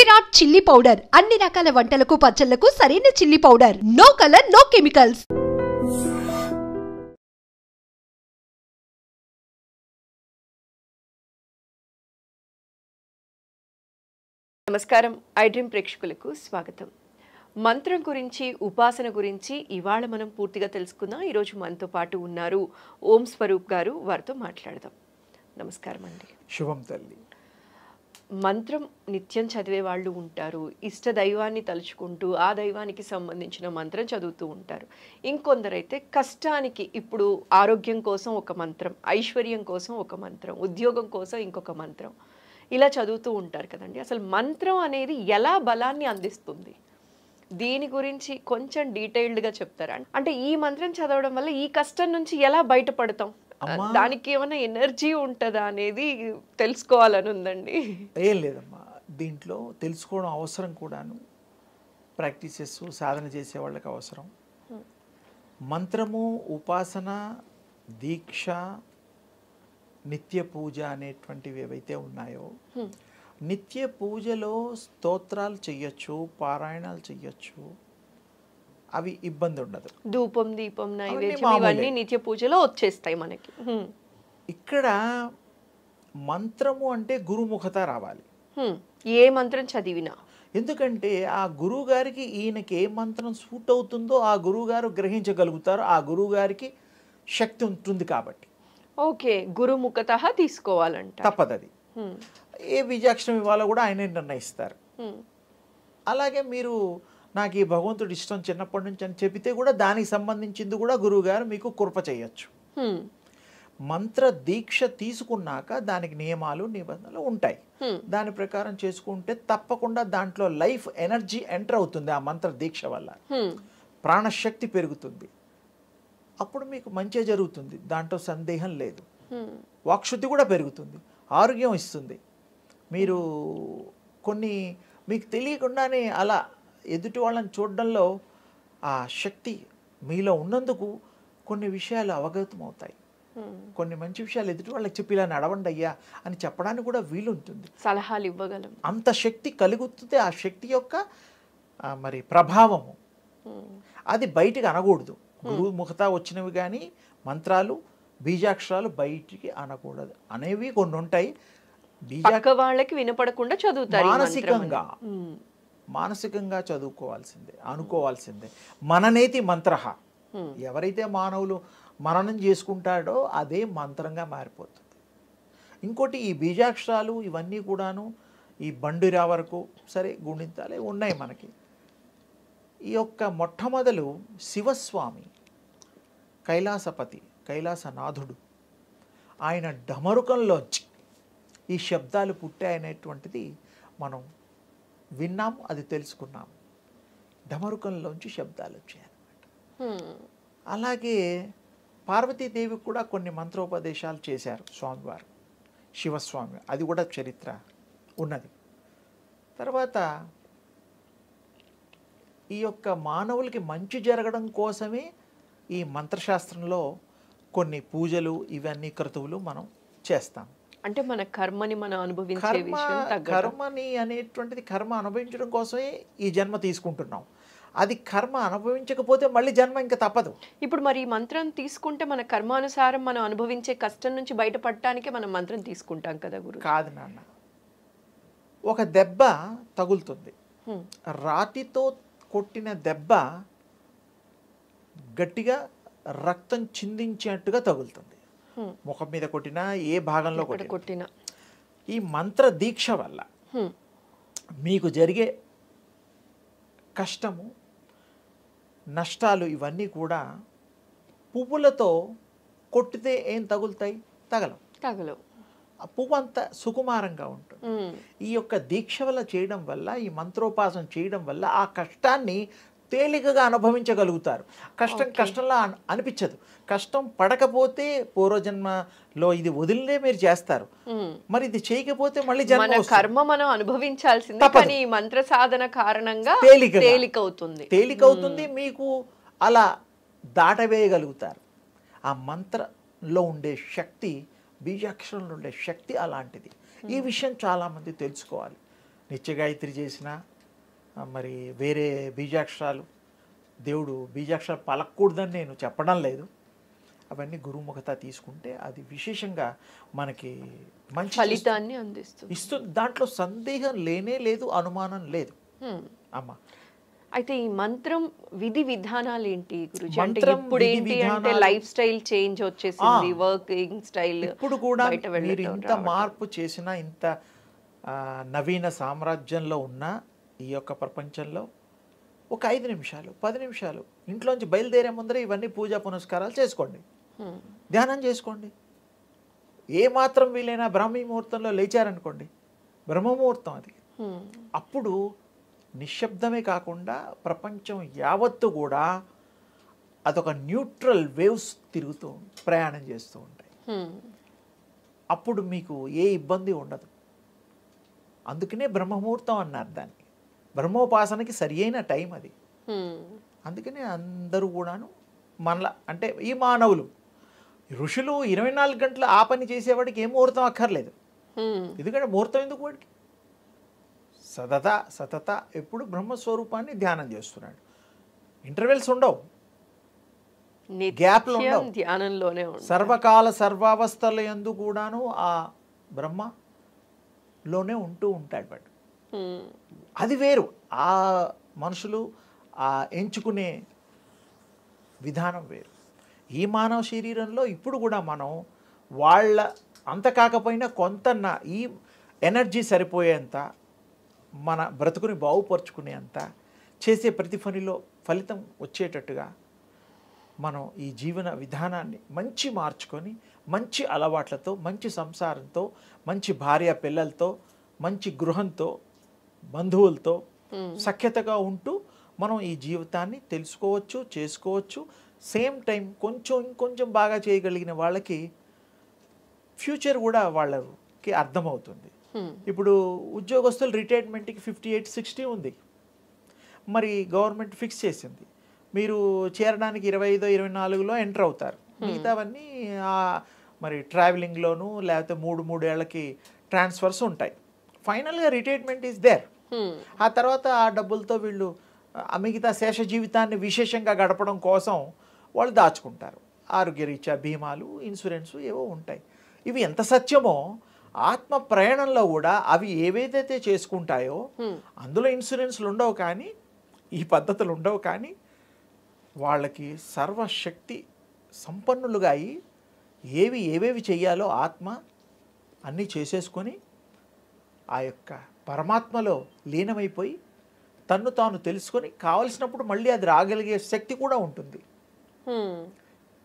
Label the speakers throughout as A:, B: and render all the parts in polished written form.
A: Virat chilli powder అన్ని రకాల వంటలకు పచ్చళ్లకు సరైన chilli powder. No colour, no chemicals.
B: నమస్కారం. ఐ డ్రీమ్ ప్రేక్షకులకు స్వాగతం. మంత్రం గురించి, ఉపాసన గురించి ఇవాళ మనం పూర్తిగా తెలుసుకుందాం. ఈరోజు మనతో పాటు ఉన్నారు ఓం స్వరూప్ గారు. వారితో మాట్లాడదాం. నమస్కారం అండి.
C: శుభం తల్లి.
B: మంత్రం నిత్యం చదివే వాళ్ళు ఉంటారు. ఇష్ట దైవాన్ని తలుచుకుంటూ ఆ దైవానికి సంబంధించిన మంత్రం చదువుతూ ఉంటారు. ఇంకొందరైతే కష్టానికి, ఇప్పుడు ఆరోగ్యం కోసం ఒక మంత్రం, ఐశ్వర్యం కోసం ఒక మంత్రం, ఉద్యోగం కోసం ఇంకొక మంత్రం, ఇలా చదువుతూ ఉంటారు కదండి. అసలు మంత్రం అనేది ఎలా బలాన్ని అందిస్తుంది? దీని గురించి కొంచెం డీటెయిల్డ్గా చెప్తారా? అంటే ఈ మంత్రం చదవడం వల్ల ఈ కష్టం నుంచి ఎలా బయటపడతాం, దానికి ఏమైనా ఎనర్జీ ఉంటుందా అనేది తెలుసుకోవాలని ఉందండి.
C: ఏం లేదమ్మా, దీంట్లో తెలుసుకోవడం అవసరం కూడాను. ప్రాక్టీసెస్, సాధన చేసే వాళ్ళకి అవసరం. మంత్రము, ఉపాసన, దీక్ష, నిత్య పూజ అనేటువంటివి ఏవైతే ఉన్నాయో, నిత్య పూజలో స్తోత్రాలు చెయ్యొచ్చు, పారాయణాలు చెయ్యొచ్చు, అవి ఇబ్బంది ఉండదు.
B: ధూపం, దీపం, నైవేద్యం ఇవన్నీ నిత్య పూజలో వచ్చేస్తాయి మనకి.
C: ఇక్కడ మంత్రము అంటే గురుముఖత రావాలి.
B: ఏ మంత్రం చదివినా,
C: ఎందుకంటే ఆ గురువు గారికి ఈయనకి ఏ మంత్రం సూట్ అవుతుందో ఆ గురువు గారు గ్రహించగలుగుతారు. ఆ గురువు గారికి శక్తి ఉంటుంది కాబట్టి.
B: ఓకే, గురుముఖత తీసుకోవాలంట,
C: తప్పదది. ఏ బీజాక్షరం ఇవ్వాలో కూడా ఆయనే నిర్ణయిస్తారు. అలాగే మీరు నాకు ఈ భగవంతుడు ఇష్టం చిన్నప్పటి నుంచి అని చెబితే కూడా దానికి సంబంధించింది కూడా గురువు గారు మీకు కృప చేయొచ్చు. మంత్ర దీక్ష తీసుకున్నాక దానికి నియమాలు, నిబంధనలు ఉంటాయి. దాని ప్రకారం చేసుకుంటే తప్పకుండా దాంట్లో లైఫ్ ఎనర్జీ ఎంటర్ అవుతుంది. ఆ మంత్ర దీక్ష వల్ల ప్రాణశక్తి పెరుగుతుంది. అప్పుడు మీకు మంచి జరుగుతుంది, దాంట్లో సందేహం లేదు. వాక్శుద్ధి కూడా పెరుగుతుంది, ఆరోగ్యం ఇస్తుంది. మీరు కొన్ని మీకు తెలియకుండానే అలా ఎదుటి వాళ్ళని చూడడంలో ఆ శక్తి మీలో ఉన్నందుకు కొన్ని విషయాలు అవగతం అవుతాయి. కొన్ని మంచి విషయాలు ఎదుటి వాళ్ళకి చెప్పి ఇలా నడవండి అయ్యా అని చెప్పడానికి కూడా వీలుంటుంది,
B: సలహాలు ఇవ్వగలం.
C: అంత శక్తి కలుగుతుంది. ఆ శక్తి యొక్క మరి ప్రభావము అది బయటికి అనకూడదు. గురువు ముఖత వచ్చినవి కానీ మంత్రాలు, బీజాక్షరాలు బయటికి అనకూడదు అనేవి కొన్ని ఉంటాయి.
B: వాళ్ళకి వినపడకుండా చదువుతారు.
C: మానసికంగా చదువుకోవాల్సిందే, అనుకోవాల్సిందే. మననేతి మంత్ర. ఎవరైతే మానవులు మననం చేసుకుంటాడో అదే మంత్రంగా మారిపోతుంది. ఇంకోటి ఈ బీజాక్షరాలు ఇవన్నీ కూడాను ఈ బండిరా వరకు సరే గుణింతాలే ఉన్నాయి మనకి. ఈ యొక్క మొట్టమొదలు శివస్వామి, కైలాసపతి, కైలాసనాథుడు, ఆయన డమరుకంలోంచి ఈ శబ్దాలు పుట్టాయనేటువంటిది మనం విన్నాము, అది తెలుసుకున్నాము. డమరుకంలోంచి శబ్దాలు వచ్చాయన్నమాట. అలాగే పార్వతీదేవికి కూడా కొన్ని మంత్రోపదేశాలు చేశారు స్వామివారు, శివస్వామి. అది కూడా చరిత్ర ఉన్నది. తర్వాత ఈ యొక్క మానవులకి మంచి జరగడం కోసమే ఈ మంత్రశాస్త్రంలో కొన్ని పూజలు, ఇవన్నీ క్రతువులు మనం చేస్తాం.
B: అంటే మన కర్మని మనం అనుభవించే విషయం తగ్గడం.
C: కర్మని అనేటువంటిది కర్మ అనుభవించడం కోసమే ఈ జన్మ తీసుకుంటున్నాం. అది కర్మ అనుభవించకపోతే మళ్ళీ జన్మ ఇంకా తప్పదు.
B: ఇప్పుడు మరి ఈ మంత్రం తీసుకుంటే మన కర్మానుసారం మనం అనుభవించే కష్టం నుంచి బయటపడటానికే మనం మంత్రం తీసుకుంటాం కదా గురు?
C: కాదు నాన్న, ఒక దెబ్బ తగులుతుంది. రాతితో కొట్టిన దెబ్బ గట్టిగా రక్తం చిందించేట్టుగా తగులుతుంది. ముఖం మీద కొట్టినా, ఏ భాగంలో కొట్టినా. ఈ మంత్ర దీక్ష వల్ల మీకు జరిగే కష్టము, నష్టాలు ఇవన్నీ కూడా పువ్వులతో కొట్టితే ఏం తగులుతాయి? తగలవు. ఆ పువ్వు అంతా సుకుమారంగా ఉంటుంది. ఈ యొక్క దీక్ష వల్ల చేయడం వల్ల, ఈ మంత్రోపాసన చేయడం వల్ల ఆ కష్టాన్ని తేలికగా అనుభవించగలుగుతారు. కష్టంలా అనిపించదు. కష్టం పడకపోతే పూర్వజన్మలో ఇది వదిలినే మీరు చేస్తారు. మరి ఇది చేయకపోతే మళ్ళీ జన్మ
B: కర్మ మనం అనుభవించాల్సిందే, కానీ మంత్ర సాధన కారణంగా తేలికవుతుంది.
C: మీకు అలా దాటవేయగలుగుతారు. ఆ మంత్రంలో ఉండే శక్తి, బీజాక్షరంలో ఉండే శక్తి అలాంటిది. ఈ విషయం చాలామంది తెలుసుకోవాలి. నిత్యగాయత్రి చేసినా మరి వేరే బీజాక్షరాలు, దేవుడు బీజాక్షరాలు పలకూడదని నేను చెప్పడం లేదు, అవన్నీ గురుముఖత తీసుకుంటే అది విశేషంగా మనకి మంచి
B: ఫలితాన్ని అందిస్తుంది.
C: ఇస్తుంది. దాంట్లో సందేహం లేనే లేదు, అనుమానం లేదు అమ్మ.
B: అయితే ఈ మంత్రం విధి విధానాలు ఏంటి గురుజీ? అంటే
C: మంత్రం
B: ఇప్పుడు
C: విధి
B: ఏంటి అంటే
C: విధానాలు-
B: లైఫ్ స్టైల్ చేంజ్ వచ్చేసింది, వర్కింగ్ స్టైల్
C: ఇప్పుడు కూడా
B: బయట
C: మీరు
B: వెళ్ళటం,
C: ఇంత
B: రావటం.
C: మార్పు చేసినా, ఇంత నవీన సామ్రాజ్యంలో ఉన్న ఈ యొక్క ప్రపంచంలో ఒక 5 నిమిషాలు 10 నిమిషాలు ఇంట్లోంచి బయలుదేరే ముందర ఇవన్నీ పూజా పునస్కారాలు చేసుకోండి, ధ్యానం చేసుకోండి. ఏ మాత్రం వీలైనా బ్రాహ్మీ ముహూర్తంలో లేచారనుకోండి, బ్రహ్మముహూర్తం అది, అప్పుడు నిశ్శబ్దమే కాకుండా ప్రపంచం యావత్తు కూడా అదొక న్యూట్రల్ వేవ్స్ తిరుగుతూ ప్రయాణం చేస్తూ ఉంటాయి. అప్పుడు మీకు ఏ ఇబ్బంది ఉండదు. అందుకనే బ్రహ్మముహూర్తం అన్నారు దాన్ని. బ్రహ్మోపాసనకి సరి అయిన టైం అది. అందుకనే అందరూ కూడాను మనలా అంటే ఈ మానవులు, ఋషులు 24 గంటలు ఆ పని చేసేవాడికి ఏ ముహూర్తం అక్కర్లేదు. ఎందుకంటే ముహూర్తం ఎందుకు వాడికి? సతత ఎప్పుడు బ్రహ్మస్వరూపాన్ని ధ్యానం చేస్తున్నాడు. ఇంటర్వెల్స్ ఉండవు, గ్యాప్లు ఉండవు,
B: ధ్యానంలోనే
C: సర్వకాల సర్వావస్థల యందు కూడాను ఆ బ్రహ్మలోనే ఉంటూ ఉంటాడు వాడు. అది వేరు. ఆ మనుషులు ఆ ఎంచుకునే విధానం వేరు. ఈ మానవ శరీరంలో ఇప్పుడు కూడా మనం వాళ్ళ అంత కాకపోయినా కొంత ఈ ఎనర్జీ సరిపోయేంత, మన బ్రతుకుని బాగుపరుచుకునేంత చేసే ప్రతి పనిలో ఫలితం వచ్చేటట్టుగా మనం ఈ జీవన విధానాన్ని మంచి మార్చుకొని, మంచి అలవాట్లతో, మంచి సంసారంతో, మంచి భార్య పిల్లలతో, మంచి గృహంతో, బంధువులతో సఖ్యతగా ఉంటూ మనం ఈ జీవితాన్ని తెలుసుకోవచ్చు, చేసుకోవచ్చు. సేమ్ టైం ఇంకొంచెం బాగా చేయగలిగిన వాళ్ళకి ఫ్యూచర్ కూడా వాళ్ళకి అర్థమవుతుంది. ఇప్పుడు ఉద్యోగస్తులు రిటైర్మెంట్కి 58-60 ఉంది. మరి గవర్నమెంట్ ఫిక్స్ చేసింది, మీరు చేరడానికి 25-24లో ఎంటర్ అవుతారు. మిగతావన్నీ మరి ట్రావెలింగ్లోనూ లేకపోతే 3 ఏళ్ళకి ట్రాన్స్ఫర్స్ ఉంటాయి. ఫైనల్గా రిటైర్మెంట్ ఈజ్ దేర్. ఆ తర్వాత ఆ డబ్బులతో వీళ్ళు మిగతా శేష జీవితాన్ని విశేషంగా గడపడం కోసం వాళ్ళు దాచుకుంటారు. ఆరోగ్యరీత్యా బీమాలు, ఇన్సూరెన్సు ఏవో ఉంటాయి. ఇవి ఎంత సత్యమో ఆత్మ ప్రయాణంలో కూడా అవి ఏవైతే చేసుకుంటాయో అందులో ఇన్సూరెన్స్లు ఉండవు, కానీ ఈ పద్ధతులు ఉండవు. కానీ వాళ్ళకి సర్వశక్తి సంపన్నులుగా అయి ఏవేవి చెయ్యాలో ఆత్మ అన్నీ చేసేసుకొని ఆ యొక్క పరమాత్మలో లీనమైపోయి తన్ను తాను తెలుసుకొని కావలసినప్పుడు మళ్ళీ అది రాగలిగే శక్తి కూడా ఉంటుంది.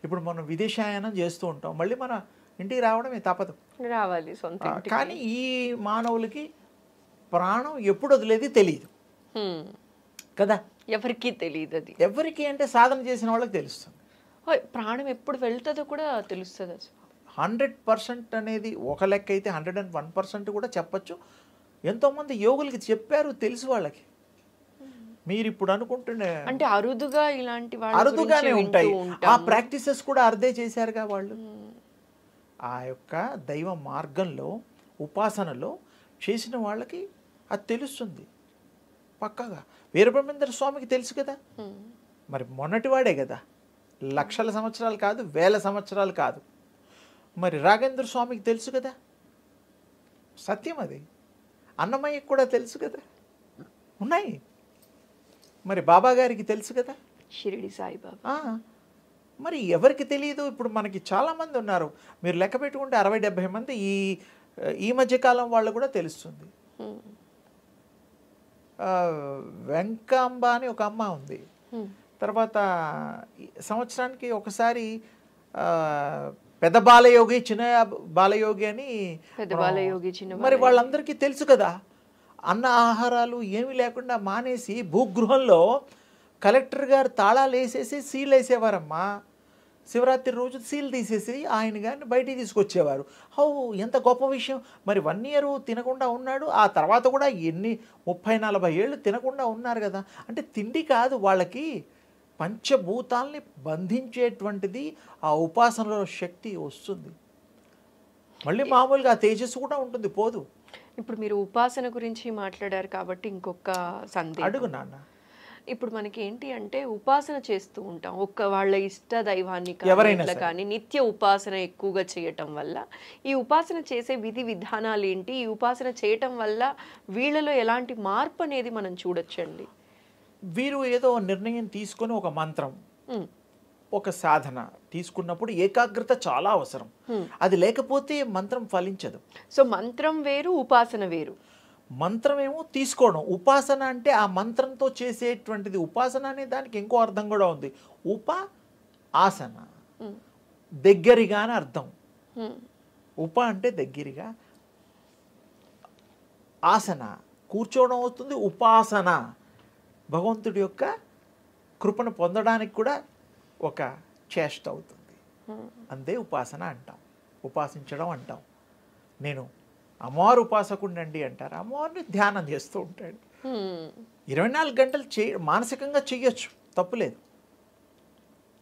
C: ఇప్పుడు మనం విదేశాయనం చేస్తూ ఉంటాం, మళ్ళీ మన ఇంటికి రావడమే తప్పదు,
B: రావాలి సొంత ఇంటికి.
C: కానీ ఈ మానవులకి ప్రాణం ఎప్పుడు వదిలేది తెలియదు కదా.
B: ఎవరికి తెలియదు అది.
C: ఎవరికి అంటే సాధన చేసిన వాళ్ళకి తెలుస్తుంది.
B: ప్రాణం ఎప్పుడు వెళ్తుందో కూడా తెలుస్తుంది.
C: 100% అనేది ఒక లెక్క అయితే 101% కూడా చెప్పచ్చు. ఎంతోమంది యోగులకి చెప్పారు, తెలుసు వాళ్ళకి. మీరు ఇప్పుడు అనుకుంటున్న
B: అంటే అరుదుగా ఇలాంటి
C: అరుదుగానే ఉంటాయి. ఆ ప్రాక్టీసెస్ కూడా అర్థే చేశారుగా వాళ్ళు. ఆ యొక్క దైవ మార్గంలో ఉపాసనలో చేసిన వాళ్ళకి అది తెలుస్తుంది పక్కగా. వీరబ్రహ్మేంద్ర స్వామికి తెలుసు కదా, మరి మొన్నటివాడే కదా, లక్షల సంవత్సరాలు కాదు, వేల సంవత్సరాలు కాదు. మరి రాఘవేంద్ర స్వామికి తెలుసు కదా, సత్యం అది. అన్నమయ్యకి కూడా తెలుసు కదా, ఉన్నాయి. మరి బాబా గారికి తెలుసు కదా,
B: షిరిడి సాయిబాబా.
C: మరి ఎవరికి తెలియదు? ఇప్పుడు మనకి చాలామంది ఉన్నారు, మీరు లెక్క పెట్టుకుంటే 60-70 మంది ఈ మధ్యకాలం వాళ్ళు కూడా తెలుస్తుంది. వెంకాంబ అని ఒక అమ్మ ఉంది. తర్వాత సంవత్సరానికి ఒకసారి పెద్ద బాలయోగి, చిన్న బాలయోగి అని, మరి వాళ్ళందరికీ తెలుసు కదా. అన్న ఆహారాలు ఏమీ లేకుండా మానేసి భూగృహంలో కలెక్టర్ గారు తాళాలు వేసేసి సీల్ వేసేవారమ్మా. శివరాత్రి రోజు సీల్ తీసేసి ఆయన గారిని బయటికి తీసుకొచ్చేవారు. ఎంత గొప్ప విషయం. మరి 1 year తినకుండా ఉన్నాడు, ఆ తర్వాత కూడా 30-40 ఏళ్ళు తినకుండా ఉన్నారు కదా. అంటే తిండి కాదు వాళ్ళకి, పంచభూతాల్ని బంధించేటువంటిది ఆ ఉపాసనలో శక్తి వస్తుంది. మళ్ళీ మామూలుగా తేజస్సు కూడా ఉంటుంది, పోదు.
B: ఇప్పుడు మీరు ఉపాసన గురించి మాట్లాడారు కాబట్టి ఇంకొక సందేహం.
C: అడుగు నాన్న.
B: ఇప్పుడు మనకి ఏంటి అంటే ఉపాసన చేస్తూ ఉంటాం, ఒక్క వాళ్ళ ఇష్ట దైవాన్ని
C: ఎవరైనా
B: ఇట్లా
C: సరే.
B: కానీ నిత్య ఉపాసన ఎక్కువగా చేయటం వల్ల ఈ ఉపాసన చేసే విధి విధానాలు ఏంటి, ఈ ఉపాసన చేయటం వల్ల వీళ్ళలో ఎలాంటి మార్పు అనేది మనం చూడొచ్చండి?
C: వీరు ఏదో నిర్ణయం తీసుకొని ఒక మంత్రం, ఒక సాధన తీసుకున్నప్పుడు ఏకాగ్రత చాలా అవసరం. అది లేకపోతే మంత్రం ఫలించదు.
B: సో మంత్రం వేరు, ఉపాసన వేరు.
C: మంత్రం ఏమో తీసుకోవడం, ఉపాసన అంటే ఆ మంత్రంతో చేసేటువంటిది. ఉపాసన అనే దానికి ఇంకో అర్థం కూడా ఉంది. ఆసన, దగ్గరగా అని అర్థం. అంటే దగ్గరగా, ఆసన కూర్చోవడం అవుతుంది. ఉపాసన భగవంతుడి యొక్క కృపను పొందడానికి కూడా ఒక చేష్ట అవుతుంది. అంతే ఉపాసన అంటాం, ఉపాసించడం అంటాం. నేను అమ్మవారు ఉపాసకుడినండి అంటారు. అమ్మవారిని ధ్యానం చేస్తూ ఉంటాడు. 24 గంటలు మానసికంగా చెయ్యొచ్చు, తప్పులేదు.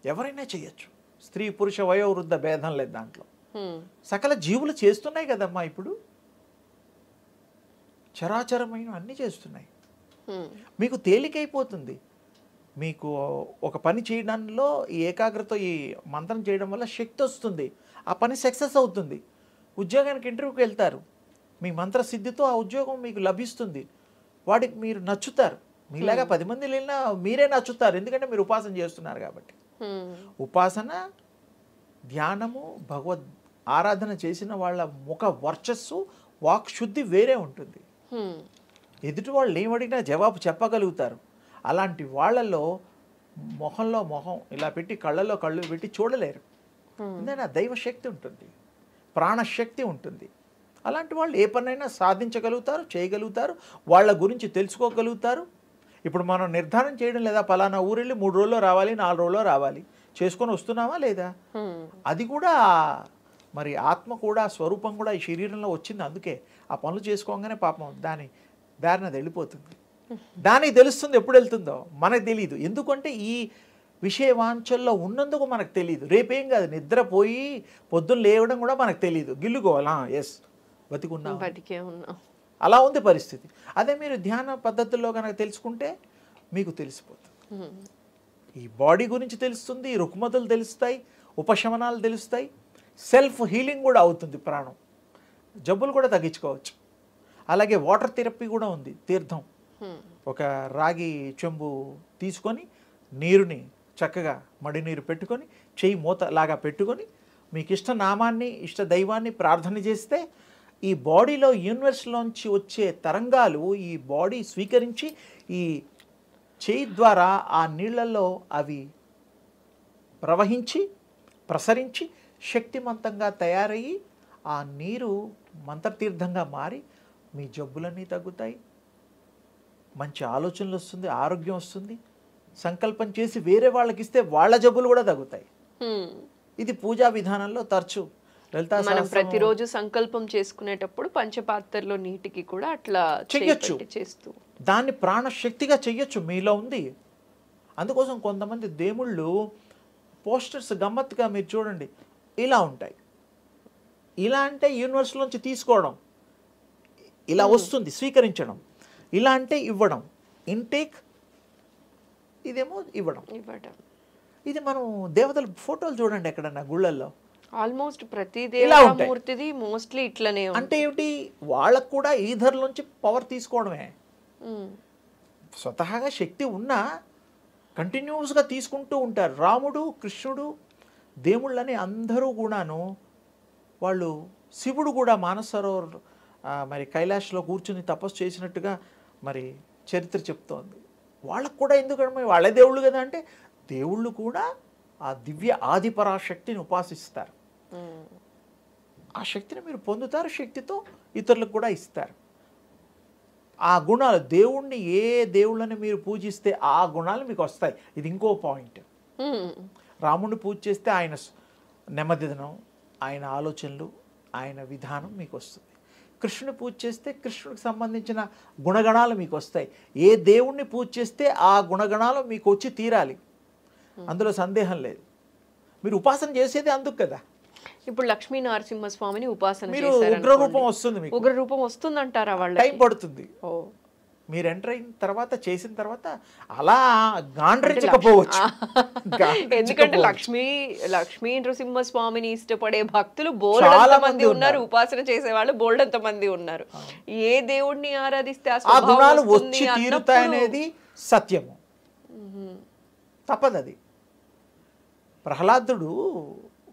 C: ఎవరైనా చెయ్యొచ్చు. స్త్రీ పురుష వయోవృద్ధ భేదం లేదు దాంట్లో. సకల జీవులు చేస్తున్నాయి కదమ్మా. ఇప్పుడు చరాచరమైన అన్నీ చేస్తున్నాయి. మీకు తేలికైపోతుంది. మీకు ఒక పని చేయడంలో ఈ ఏకాగ్రత, ఈ మంత్రం చేయడం వల్ల శక్తి వస్తుంది. ఆ పని సక్సెస్ అవుతుంది. ఉద్యోగానికి ఇంటర్వ్యూకి వెళ్తారు, మీ మంత్రసిద్ధితో ఆ ఉద్యోగం మీకు లభిస్తుంది. వాడికి మీరు నచ్చుతారు. మీలాగా 10 మంది వెళ్ళినా మీరే నచ్చుతారు, ఎందుకంటే మీరు ఉపాసన చేస్తున్నారు కాబట్టి. ఉపాసన, ధ్యానము, భగవద్ ఆరాధన చేసిన వాళ్ళ ముఖ వర్చస్సు, వాక్ శుద్ధి వేరే ఉంటుంది. ఎదుటి వాళ్ళు ఏమడిగినా జవాబు చెప్పగలుగుతారు. అలాంటి వాళ్ళల్లో మొహంలో మొహం ఇలా పెట్టి, కళ్ళల్లో కళ్ళు పెట్టి చూడలేరు. ఎందుకంటే ఆ దైవశక్తి ఉంటుంది, ప్రాణశక్తి ఉంటుంది. అలాంటి వాళ్ళు ఏ పనైనా సాధించగలుగుతారు, చేయగలుగుతారు, వాళ్ళ గురించి తెలుసుకోగలుగుతారు. ఇప్పుడు మనం నిర్ధారణ చేయడం లేదా, పలానా ఊరెళ్ళి 3 రోజుల్లో రావాలి, 4 రోజుల్లో రావాలి, చేసుకొని వస్తున్నామా లేదా? అది కూడా మరి ఆత్మ కూడా, స్వరూపం కూడా ఈ శరీరంలో వచ్చింది. అందుకే ఆ పనులు చేసుకోగానే పాపం దాని దారిన అది వెళ్ళిపోతుంది. దానికి తెలుస్తుంది ఎప్పుడు వెళ్తుందో మనకు తెలియదు. ఎందుకంటే ఈ విషయవాంఛల్లో ఉన్నందుకు మనకు తెలియదు. రేపేం కాదు, నిద్రపోయి పొద్దున్న లేవడం కూడా మనకు తెలియదు. గిల్లుకోవాలా, ఎస్ బతికే ఉన్నాం, అలా ఉంది పరిస్థితి. అదే మీరు ధ్యాన పద్ధతుల్లో కనుక తెలుసుకుంటే మీకు తెలిసిపోతుంది. ఈ బాడీ గురించి తెలుస్తుంది, రుగ్మతలు తెలుస్తాయి, ఉపశమనాలు తెలుస్తాయి, సెల్ఫ్ హీలింగ్ కూడా అవుతుంది. ప్రాణం జబ్బులు కూడా తగ్గించుకోవచ్చు. అలాగే వాటర్ థెరపీ కూడా ఉంది. తీర్థం, ఒక రాగి చెంబు తీసుకొని నీరుని చక్కగా మడి నీరు పెట్టుకొని చెయ్యి మూత లాగా పెట్టుకొని మీకు ఇష్ట నామాన్ని, ఇష్ట దైవాన్ని ప్రార్థన చేస్తే ఈ బాడీలో యూనివర్స్లోంచి వచ్చే తరంగాలు ఈ బాడీ స్వీకరించి ఈ చేయి ద్వారా ఆ నీళ్లలో అవి ప్రవహించి ప్రసరించి శక్తివంతంగా తయారయ్యి ఆ నీరు మంత్రతీర్థంగా మారి మీ జబ్బులన్నీ తగ్గుతాయి, మంచి ఆలోచనలు వస్తుంది, ఆరోగ్యం వస్తుంది. సంకల్పం చేసి వేరే వాళ్ళకి ఇస్తే వాళ్ళ జబ్బులు కూడా తగ్గుతాయి. ఇది పూజా విధానంలో తరచు
B: మనం ప్రతిరోజు సంకల్పం చేసుకునేటప్పుడు పంచపాత్రలో నీటికి కూడా అట్లా
C: చెయ్యొచ్చు.
B: చేస్తూ
C: దాన్ని ప్రాణశక్తిగా చెయ్యొచ్చు, మీలో ఉంది. అందుకోసం కొంతమంది దేవుళ్ళు పోస్టర్స్ గమ్మత్తుగా మీరు చూడండి ఇలా ఉంటాయి. ఇలా అంటే యూనివర్స్లోంచి తీసుకోవడం, ఇలా వస్తుంది స్వీకరించడం. ఇలా అంటే ఇవ్వడం, ఇంటేక్, ఇదేమో ఇవ్వడం. ఇది మనం దేవతల ఫోటోలు చూడండి ఎక్కడన్నా గుళ్ళల్లో,
B: ఆల్మోస్ట్ ప్రతి దేవతామూర్తిది మోస్ట్లీ ఇట్లనే.
C: అంటే ఏమిటి, వాళ్ళకు కూడా ఈధర్లోంచి పవర్ తీసుకోవడమే. స్వతహాగా శక్తి ఉన్నా కంటిన్యూస్గా తీసుకుంటూ ఉంటారు. రాముడు, కృష్ణుడు, దేవుళ్ళని అందరూ కూడాను, వాళ్ళు శివుడు కూడా మానసరోవర్ మరి కైలాష్లో కూర్చుని తపస్సు చేసినట్టుగా మరి చరిత్ర చెప్తోంది. వాళ్ళకు కూడా ఎందుకంటే వాళ్ళే దేవుళ్ళు కదా, అంటే దేవుళ్ళు కూడా ఆ దివ్య ఆదిపరాశక్తిని ఉపాసిస్తారు. ఆ శక్తిని మీరు పొందుతారు, శక్తితో ఇతరులకు కూడా ఇస్తారు. ఆ గుణాలు, దేవుణ్ణి ఏ దేవుళ్ళని మీరు పూజిస్తే ఆ గుణాలు మీకు వస్తాయి. ఇది ఇంకో పాయింట్. రాముడిని పూజ చేస్తే ఆయన నెమ్మదిదనం, ఆయన ఆలోచనలు, ఆయన విధానం మీకు వస్తుంది. కృష్ణుని పూజ చేస్తే కృష్ణుడికి సంబంధించిన గుణగణాలు మీకు వస్తాయి. ఏ దేవుణ్ణి పూజ చేస్తే ఆ గుణగణాలు మీకు వచ్చి తీరాలి, అందులో సందేహం లేదు. మీరు ఉపాసన చేసేది అందుకు కదా.
B: ఇప్పుడు లక్ష్మీ నరసింహస్వామిని ఉపాసన
C: మీరు
B: చేశారనుకోండి.
C: ఉగ్ర రూపం వస్తుంది మీకు,
B: ఉగ్ర రూపం వస్తుందంటారా
C: టైం
B: వాళ్ళకి?
C: పడుతుంది.
B: ఓ,
C: మీరు ఎంటర్ అయిన తర్వాత చేసిన తర్వాత అలా గాండ్రించకపోవచ్చు.
B: ఎందుకంటే లక్ష్మీ నరసింహస్వామిని ఇష్టపడే భక్తులు
C: చాలా
B: బోల్డంత
C: మంది
B: మంది ఉన్నారు,
C: ఉన్నారు.
B: ఉపాసన చేసే వాళ్ళు బోల్డంత మంది ఉన్నారు. ఏ దేవుణ్ణి ఆరాధిస్తే ఆ
C: ఆ
B: స్వభావం
C: గుణాలు
B: వస్తుంది
C: వచ్చి
B: అన్నప్పుడు-
C: తీరుతాయనేది సత్యము, తప్పదది. ప్రహ్లాదుడు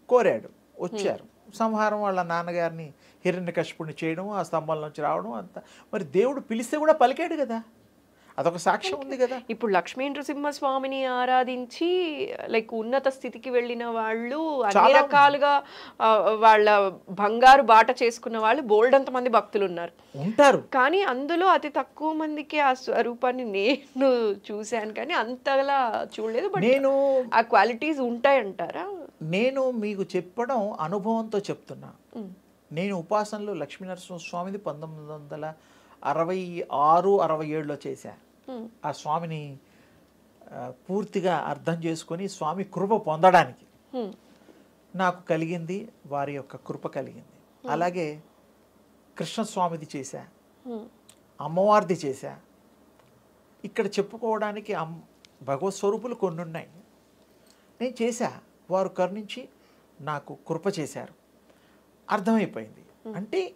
C: కోరాడు, వచ్చారు, సంహారం వాళ్ళ నాన్నగారిని హిరణ్యకశిపుణ్ణి చేయడం, ఆ స్తంభం నుంచి రావడం అంతా. మరి దేవుడు పిలిస్తే కూడా పలికాడు కదా, అదొక సాక్ష్యం ఉంది కదా.
B: ఇప్పుడు లక్ష్మీ నరసింహస్వామిని ఆరాధించి లైక్ ఉన్నత స్థితికి వెళ్ళిన వాళ్ళు అన్ని
C: చాలా
B: రకాలుగా వాళ్ళ బంగారు బాట చేసుకున్న వాళ్ళు బోల్డంత మంది భక్తులు ఉన్నారు.
C: ఉంటారు.
B: కానీ అందులో అతి తక్కువ మందికి ఆ స్వరూపాన్ని నేను చూశాను, కానీ అంతలా చూడలేదు. బట్
C: నేను
B: ఆ క్వాలిటీస్ ఉంటాయంటారా?
C: నేను మీకు చెప్పడం అనుభవంతో చెప్తున్నా. నేను ఉపాసనలో లక్ష్మీనరసింహస్వామిది 1966-67లో చేశా. ఆ స్వామిని పూర్తిగా అర్థం చేసుకొని స్వామి కృప పొందడానికి నాకు కలిగింది, వారి యొక్క కృప కలిగింది. అలాగే కృష్ణస్వామిది చేశా, అమ్మవారిది చేశా. ఇక్కడ చెప్పుకోవడానికి భగవత్ స్వరూపులు కొన్ని ఉన్నాయి. నేను చేశా, వారు కరుణించి నాకు కృప చేశారు. అర్థమైపోయింది. అంటే